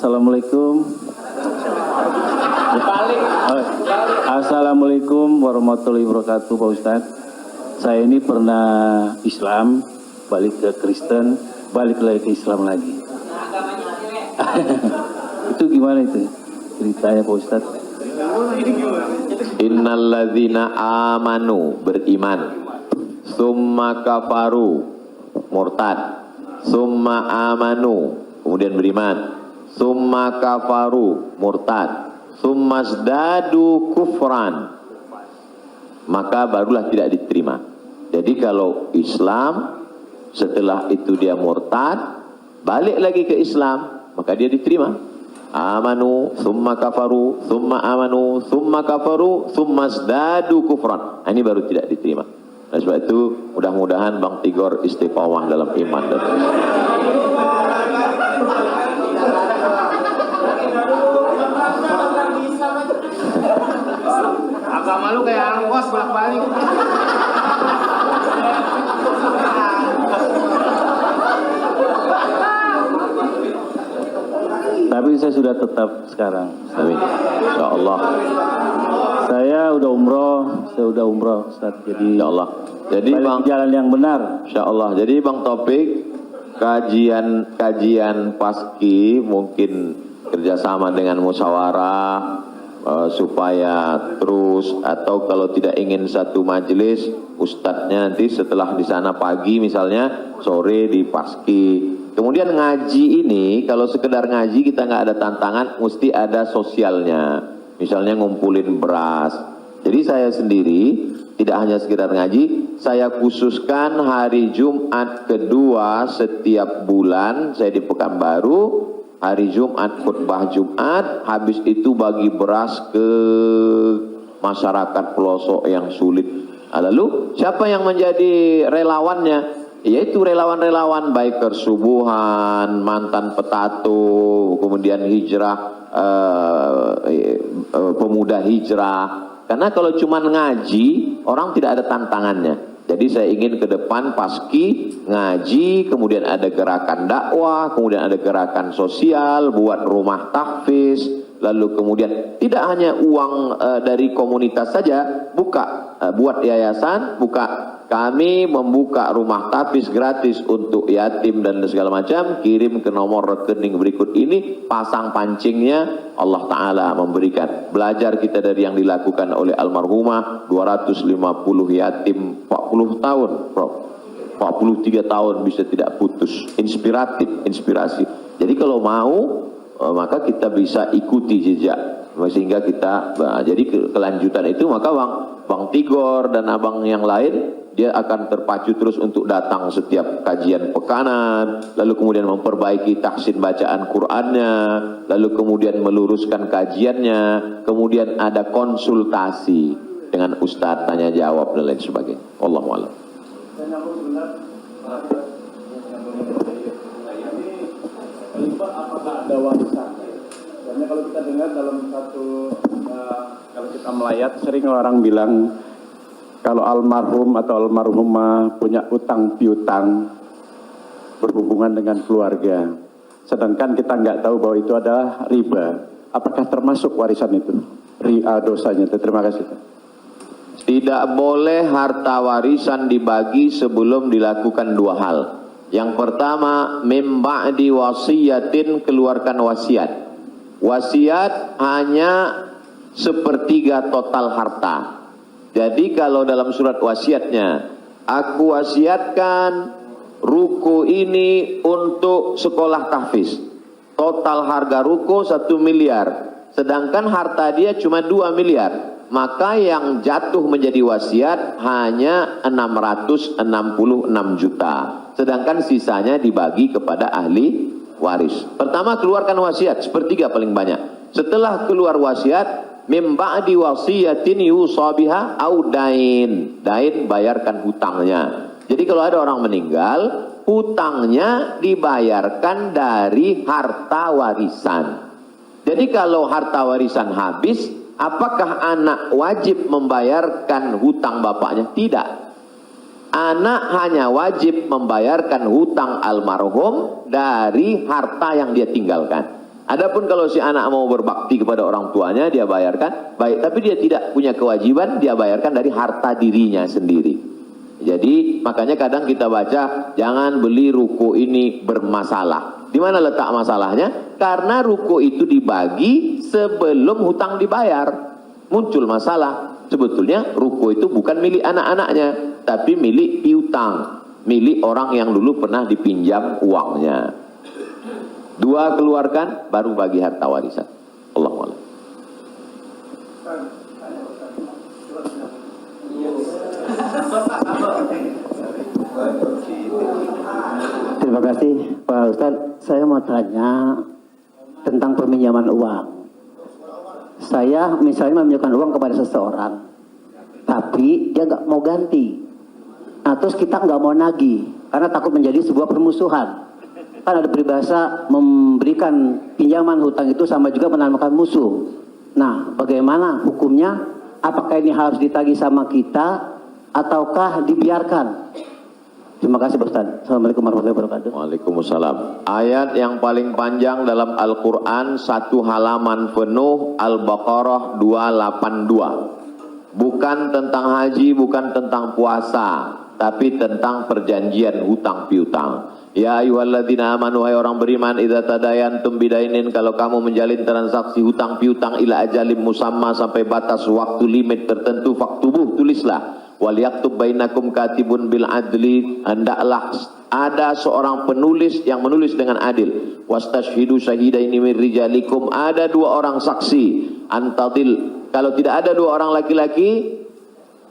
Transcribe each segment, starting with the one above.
Assalamualaikum. Assalamualaikum warahmatullahi wabarakatuh, Pak Ustadz. Saya ini pernah Islam, balik ke Kristen, balik lagi ke Islam lagi. Itu gimana itu ceritanya, Pak Ustadz? Innalladzina amanu, beriman, summa kafaru, murtad, summa amanu, kemudian beriman, summa kafaru, murtad, summa zdadu kufran, maka barulah tidak diterima. Jadi kalau Islam, setelah itu dia murtad, balik lagi ke Islam, maka dia diterima. Amanu, summa kafaru, summa amanu, summa kafaru, summa zdadu kufran. Ini baru tidak diterima. Nah, sebab itu mudah-mudahan Bang Tigor istiqomah dalam iman dan agama lu kayak angkos bolak-balik. Tapi saya sudah tetap sekarang. amin. Insyaallah. Saya udah umroh, Ustaz. Jadi Insyaallah. Jadi Bang, jalan yang benar. insyaallah. Jadi Bang Taufik, kajian paski mungkin kerjasama dengan musyawarah supaya terus, atau kalau tidak ingin satu majelis, ustadznya nanti setelah di sana pagi misalnya, sore di paski. Kemudian ngaji ini, kalau sekedar ngaji kita nggak ada tantangan, mesti ada sosialnya. Misalnya ngumpulin beras. Jadi saya sendiri tidak hanya sekedar ngaji, saya khususkan hari Jumat kedua setiap bulan, saya di Pekanbaru, hari Jumat khutbah Jumat, habis itu bagi beras ke masyarakat pelosok yang sulit. Lalu siapa yang menjadi relawannya? Yaitu relawan-relawan Biker Subuhan, mantan petato, kemudian hijrah, pemuda hijrah. Karena kalau cuma ngaji, orang tidak ada tantangannya. Jadi saya ingin ke depan paski ngaji, kemudian ada gerakan dakwah, kemudian ada gerakan sosial, buat rumah tahfiz, lalu kemudian tidak hanya uang dari komunitas saja, buat yayasan, kami membuka rumah tahfiz gratis untuk yatim dan segala macam, kirim ke nomor rekening berikut ini, pasang pancingnya, Allah Ta'ala memberikan. Belajar kita dari yang dilakukan oleh almarhumah, 250 yatim, 40 tahun, Prof. 43 tahun bisa tidak putus. Inspirasi. Jadi kalau mau, maka kita bisa ikuti jejak. Sehingga kita, jadi kelanjutan itu, maka Bang Tigor dan abang yang lain, dia akan terpacu terus untuk datang setiap kajian pekanan, lalu kemudian memperbaiki tahsin bacaan Qur'annya, lalu kemudian meluruskan kajiannya, kemudian ada konsultasi dengan ustadz, tanya jawab dan lain sebagainya. Wallahu a'lam. Apakah ada warisan? Karena kalau kita dengar dalam kalau kita melayat, sering orang bilang kalau almarhum atau almarhumah punya utang piutang berhubungan dengan keluarga, sedangkan kita nggak tahu bahwa itu adalah riba. Apakah termasuk warisan itu? Dosanya itu. Terima kasih. Tidak boleh harta warisan dibagi sebelum dilakukan dua hal. Yang pertama, mim ba'di wasiyatin, keluarkan wasiat. Wasiat hanya sepertiga total harta. Jadi kalau dalam surat wasiatnya, aku wasiatkan ruko ini untuk sekolah tahfiz. Total harga ruko 1 miliar. Sedangkan harta dia cuma 2 miliar. Maka yang jatuh menjadi wasiat hanya 666 juta. Sedangkan sisanya dibagi kepada ahli waris. Pertama, keluarkan wasiat, sepertiga paling banyak. Setelah keluar wasiat, mim ba'di wasiyatin yusa biha au dain. Dain, bayarkan hutangnya. Jadi kalau ada orang meninggal, hutangnya dibayarkan dari harta warisan. Jadi kalau harta warisan habis, apakah anak wajib membayarkan hutang bapaknya? Tidak. Anak hanya wajib membayarkan hutang almarhum dari harta yang dia tinggalkan. Adapun kalau si anak mau berbakti kepada orang tuanya, dia bayarkan, baik. Tapi dia tidak punya kewajiban, dia bayarkan dari harta dirinya sendiri. Jadi makanya kadang kita baca, jangan beli ruko ini bermasalah. Di mana letak masalahnya? Karena ruko itu dibagi sebelum hutang dibayar. Muncul masalah. Sebetulnya ruko itu bukan milik anak-anaknya, tapi milik piutang, milik orang yang dulu pernah dipinjam uangnya. 2 keluarkan, baru bagi harta warisan. Allahu a'lam. Terima kasih Pak Ustadz. Saya mau tanya tentang peminjaman uang. Saya misalnya meminjamkan uang kepada seseorang, tapi dia nggak mau ganti. Nah, terus kita nggak mau nagih karena takut menjadi sebuah permusuhan. Kan ada peribahasa memberikan pinjaman hutang itu sama juga menanamkan musuh. Nah, bagaimana hukumnya? Apakah ini harus ditagih sama kita ataukah dibiarkan? Terima kasih Pak Ustaz. Assalamualaikum warahmatullahi wabarakatuh. Waalaikumsalam. Ayat yang paling panjang dalam Al-Quran, 1 halaman penuh, Al-Baqarah 282. Bukan tentang haji, bukan tentang puasa, tapi tentang perjanjian hutang piutang. Ya ayyuhalladzina amanu, hai orang beriman, idza tadayantum bidainin, kalau kamu menjalin transaksi hutang piutang ila ajalim musamma, sampai batas waktu limit tertentu, faktubuh, tulislah. Wal yaktub bainakum katibun bil adli, hendaklah ada seorang penulis yang menulis dengan adil. Wastashhidu syahidaini min rijalikum, ada 2 orang saksi. Antadil, kalau tidak ada 2 orang laki-laki,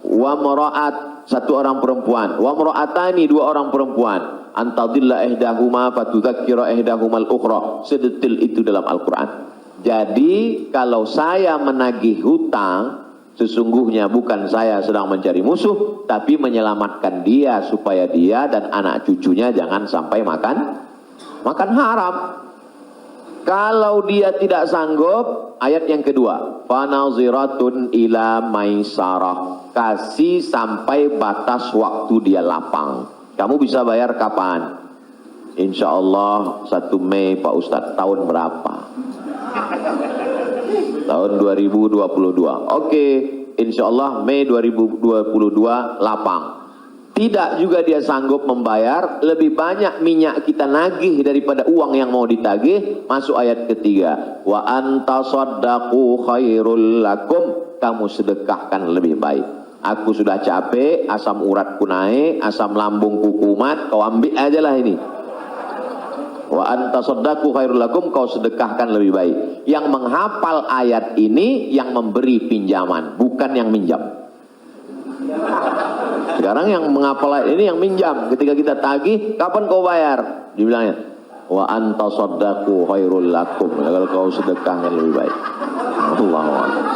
wa maraat, 1 orang perempuan, wa maraatani, 2 orang perempuan. Antadilla ihdahuma fatudzakkira ihdahumal ukhra. Sedetil itu dalam Al-Quran. Jadi kalau saya menagih hutang, sesungguhnya bukan saya sedang mencari musuh, tapi menyelamatkan dia supaya dia dan anak cucunya jangan sampai makan haram. Kalau dia tidak sanggup, ayat yang kedua, fanaziratun ila maisarah, kasih sampai batas waktu dia lapang. Kamu bisa bayar kapan? Insya Allah 1 Mei Pak Ustadz. Tahun berapa? Tahun 2022. Oke, insya Allah Mei 2022 lapang. Tidak juga dia sanggup membayar, lebih banyak minyak kita nagih daripada uang yang mau ditagih. Masuk ayat ketiga, wa antasaddaqu khairul lakum, kamu sedekahkan lebih baik. Aku sudah capek, asam uratku naik, asam lambungku kumat, kau ambil aja lah ini. Wa antasaddaqu khairul lakum, kau sedekahkan lebih baik. Yang menghafal ayat ini yang memberi pinjaman, bukan yang minjam. Sekarang yang menghafal ayat ini yang minjam. Ketika kita tagih, kapan kau bayar? Dibilangnya, wa antasaddaqu khairul lakum, kalau kau sedekahkan lebih baik. Allahu akbar.